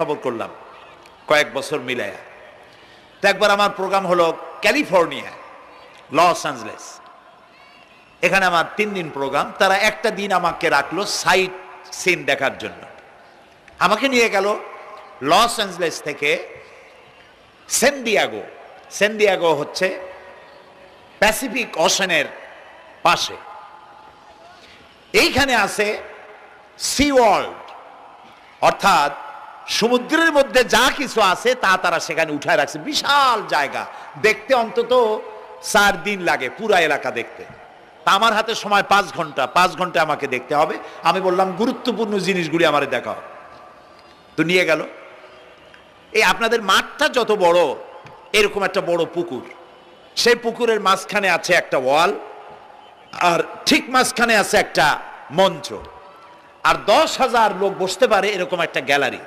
খবর করলাম কয়েক বছর মিলায়া। তো একবার আমার প্রোগ্রাম হলো ক্যালিফোর্নিয়া, লস অ্যাঞ্জেলেস। এখানে আমার 3 দিন প্রোগ্রাম। তারা একটা দিন আমাকে রাখলো সাইট সিন দেখার জন্য। আমাকে নিয়ে গেল লস অ্যাঞ্জেলেস থেকে সান দিয়েগো। সান দিয়েগো হচ্ছে প্যাসিফিক ওশানের পাশে। এইখানে আছে সি ওয়ার্ল্ড, অর্থাৎ সমুদ্রের মধ্যে যা কিছু আছে তা তারা সেখানে উঠায় রাখছে। বিশাল জায়গা, দেখতে অন্তত 4 দিন লাগে পুরা এলাকা দেখতে। তা আমার হাতে সময় 5 ঘন্টা, 5 ঘন্টা আমাকে দেখতে হবে। আমি বললাম গুরুত্বপূর্ণ জিনিসগুলি আমারে দেখাও। তো নিয়ে গেল। এই আপনাদের মাঠটা যত বড়, এরকম একটা বড় পুকুর, সেই পুকুরের মাঝখানে আছে একটা ওয়াল, আর ঠিক মাঝখানে আছে একটা মঞ্চ, আর 10,000 লোক বসতে পারে এরকম একটা গ্যালারি।